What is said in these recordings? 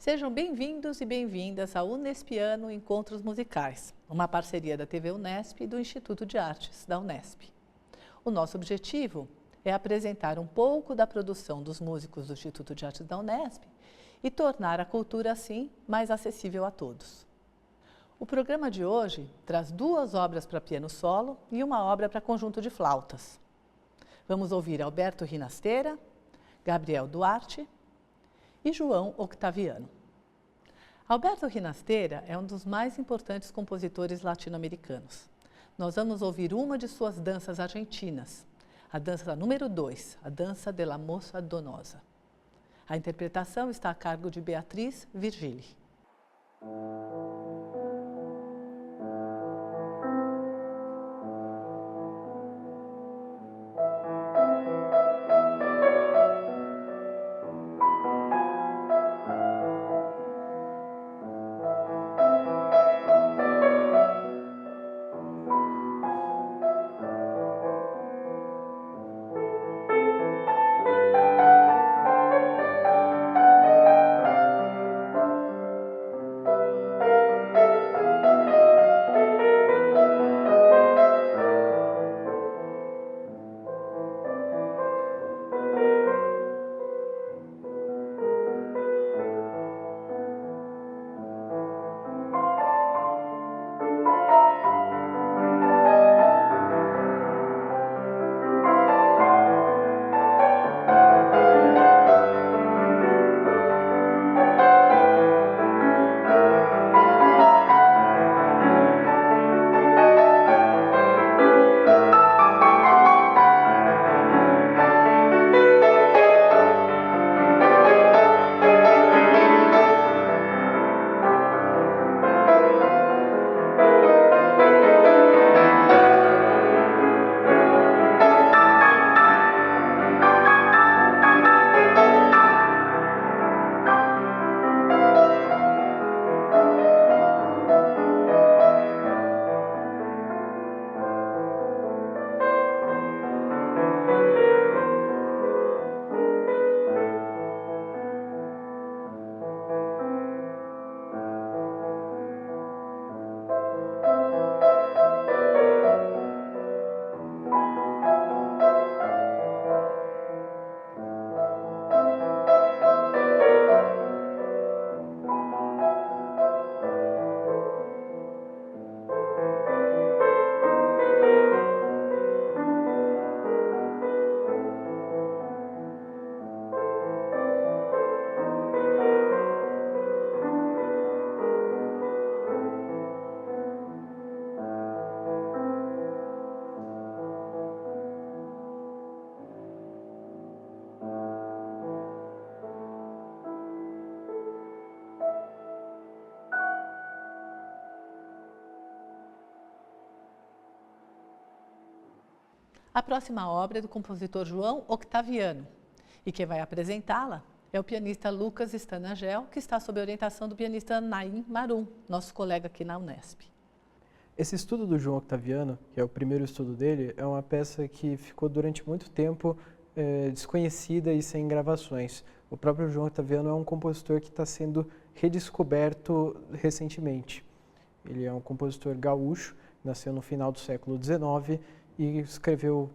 Sejam bem-vindos e bem-vindas ao Unespiano Encontros Musicais, uma parceria da TV Unesp e do Instituto de Artes da Unesp. O nosso objetivo é apresentar um pouco da produção dos músicos do Instituto de Artes da Unesp e tornar a cultura, assim, mais acessível a todos. O programa de hoje traz 2 obras para piano solo e uma obra para conjunto de flautas. Vamos ouvir Alberto Rinastera, Gabriel Duarte e João Octaviano. Alberto Rinastera é um dos mais importantes compositores latino-americanos. Nós vamos ouvir uma de suas danças argentinas, a dança número 2, a dança de la Moça Donosa. A interpretação está a cargo de Beatriz Virgili. A próxima obra é do compositor João Octaviano, e quem vai apresentá-la é o pianista Lucas Stanagel, que está sob a orientação do pianista Naim Marum, nosso colega aqui na Unesp. Esse estudo do João Octaviano, que é o primeiro estudo dele, é uma peça que ficou durante muito tempo desconhecida e sem gravações. O próprio João Octaviano é um compositor que está sendo redescoberto recentemente. Ele é um compositor gaúcho, nasceu no final do século XIX e escreveu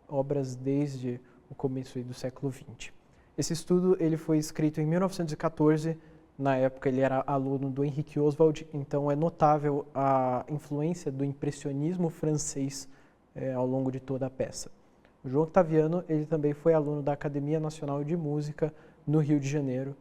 obras desde o começo do século XX. Esse estudo ele foi escrito em 1914, na época ele era aluno do Henrique Oswald, então é notável a influência do impressionismo francês ao longo de toda a peça. O João Octaviano ele também foi aluno da Academia Nacional de Música no Rio de Janeiro.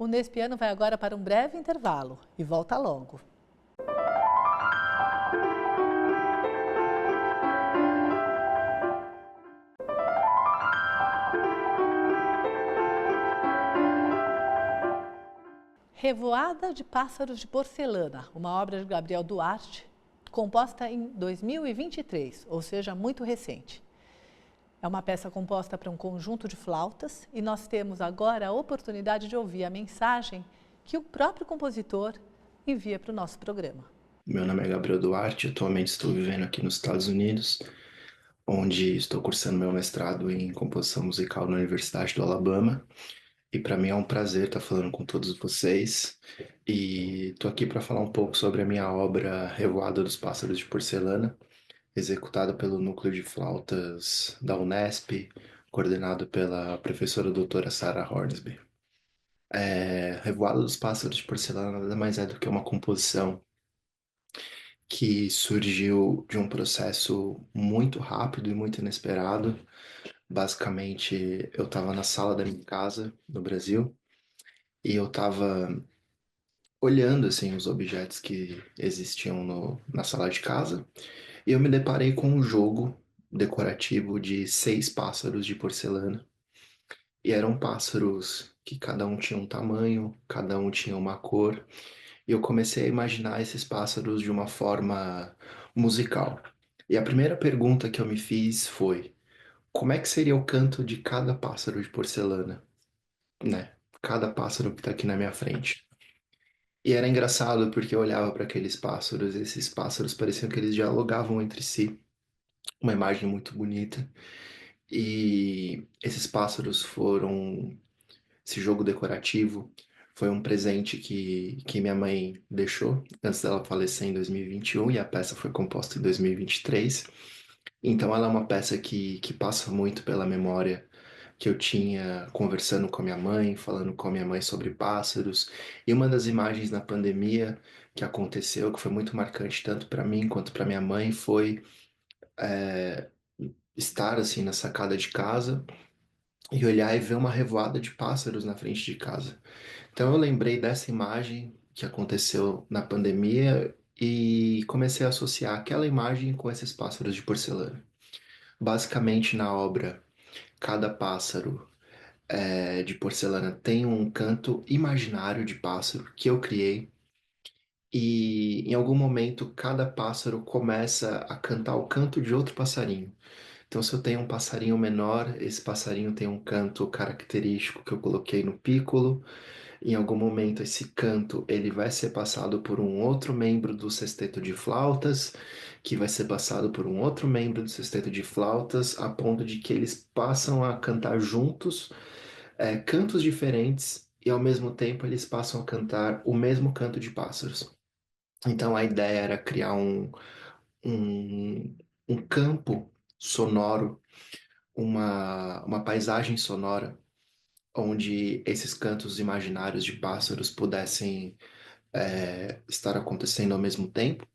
O Nespiano vai agora para um breve intervalo e volta logo. Revoada de Pássaros de Porcelana, uma obra de Gabriel Duarte, composta em 2023, ou seja, muito recente. É uma peça composta para um conjunto de flautas e nós temos agora a oportunidade de ouvir a mensagem que o próprio compositor envia para o nosso programa. Meu nome é Gabriel Duarte, atualmente estou vivendo aqui nos Estados Unidos, onde estou cursando meu mestrado em composição musical na Universidade do Alabama. E para mim é um prazer estar falando com todos vocês. E estou aqui para falar um pouco sobre a minha obra Revoada dos Pássaros de Porcelana, executada pelo Núcleo de Flautas da Unesp, coordenado pela professora doutora Sarah Hornsby. Revoada dos Pássaros de Porcelana nada mais é do que uma composição que surgiu de um processo muito rápido e muito inesperado. Basicamente, eu estava na sala da minha casa no Brasil e eu estava olhando assim os objetos que existiam na sala de casa e eu me deparei com um jogo decorativo de 6 pássaros de porcelana. E eram pássaros que cada um tinha um tamanho, cada um tinha uma cor. E eu comecei a imaginar esses pássaros de uma forma musical. E a primeira pergunta que eu me fiz foi: como é que seria o canto de cada pássaro de porcelana, né? Cada pássaro que está aqui na minha frente. E era engraçado porque eu olhava para aqueles pássaros, e esses pássaros pareciam que eles dialogavam entre si. Uma imagem muito bonita. E esses pássaros foram esse jogo decorativo foi um presente que minha mãe deixou antes dela falecer em 2021 e a peça foi composta em 2023. Então ela é uma peça que passa muito pela memória que eu tinha conversando com a minha mãe, falando com a minha mãe sobre pássaros. E uma das imagens na pandemia que aconteceu, que foi muito marcante tanto para mim quanto para minha mãe, foi é, estar assim na sacada de casa e olhar e ver uma revoada de pássaros na frente de casa. Então eu lembrei dessa imagem que aconteceu na pandemia e comecei a associar aquela imagem com esses pássaros de porcelana. Basicamente, na obra, cada pássaro de porcelana tem um canto imaginário de pássaro que eu criei. E em algum momento, cada pássaro começa a cantar o canto de outro passarinho. Então, se eu tenho um passarinho menor, esse passarinho tem um canto característico que eu coloquei no pícolo. Em algum momento, esse canto ele vai ser passado por um outro membro do sexteto de flautas, que vai ser passado por um outro membro do sexteto de flautas, a ponto de que eles passam a cantar juntos, cantos diferentes, e ao mesmo tempo eles passam a cantar o mesmo canto de pássaros. Então, a ideia era criar um, um campo sonoro, uma paisagem sonora onde esses cantos imaginários de pássaros pudessem estar acontecendo ao mesmo tempo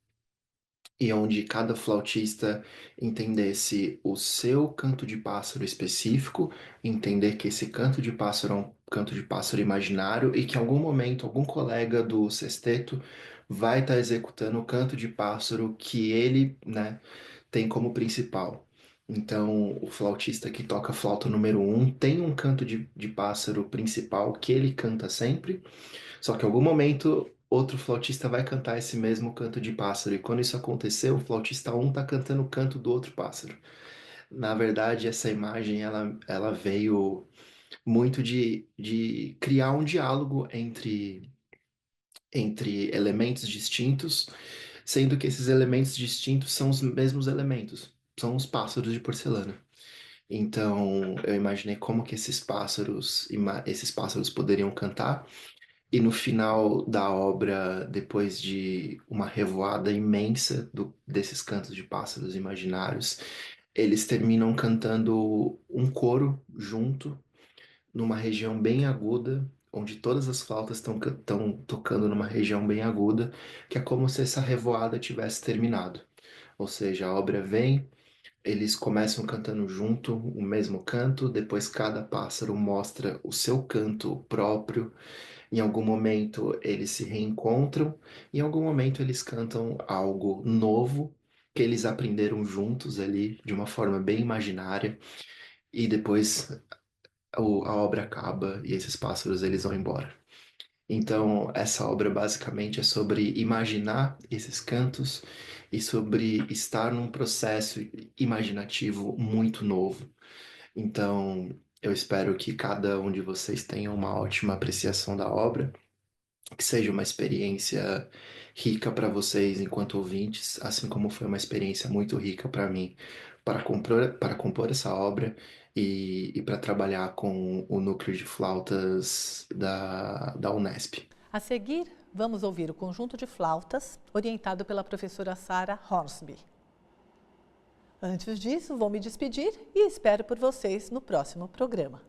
e onde cada flautista entendesse o seu canto de pássaro específico, entender que esse canto de pássaro é um canto de pássaro imaginário e que em algum momento algum colega do sexteto vai estar executando o canto de pássaro que ele, né, tem como principal. Então, o flautista que toca flauta número um tem um canto de pássaro principal que ele canta sempre, só que em algum momento outro flautista vai cantar esse mesmo canto de pássaro. E quando isso acontecer, o flautista um está cantando o canto do outro pássaro. Na verdade, essa imagem ela veio muito de criar um diálogo entre elementos distintos, sendo que esses elementos distintos são os mesmos elementos, são os pássaros de porcelana. Então, eu imaginei como que esses pássaros poderiam cantar, e no final da obra, depois de uma revoada imensa desses cantos de pássaros imaginários, eles terminam cantando um coro junto, numa região bem aguda, onde todas as flautas estão tocando numa região bem aguda, que é como se essa revoada tivesse terminado. Ou seja, a obra vem, eles começam cantando junto o mesmo canto, depois cada pássaro mostra o seu canto próprio, Em algum momento eles se reencontram, em algum momento eles cantam algo novo que eles aprenderam juntos ali, de uma forma bem imaginária, e depois a obra acaba e esses pássaros eles vão embora. Então, essa obra basicamente é sobre imaginar esses cantos e sobre estar num processo imaginativo muito novo. Então, eu espero que cada um de vocês tenha uma ótima apreciação da obra, que seja uma experiência rica para vocês enquanto ouvintes, assim como foi uma experiência muito rica para mim para compor essa obra e para trabalhar com o núcleo de flautas da Unesp. A seguir, vamos ouvir o conjunto de flautas, orientado pela professora Sarah Hornsby. Antes disso, vou me despedir e espero por vocês no próximo programa.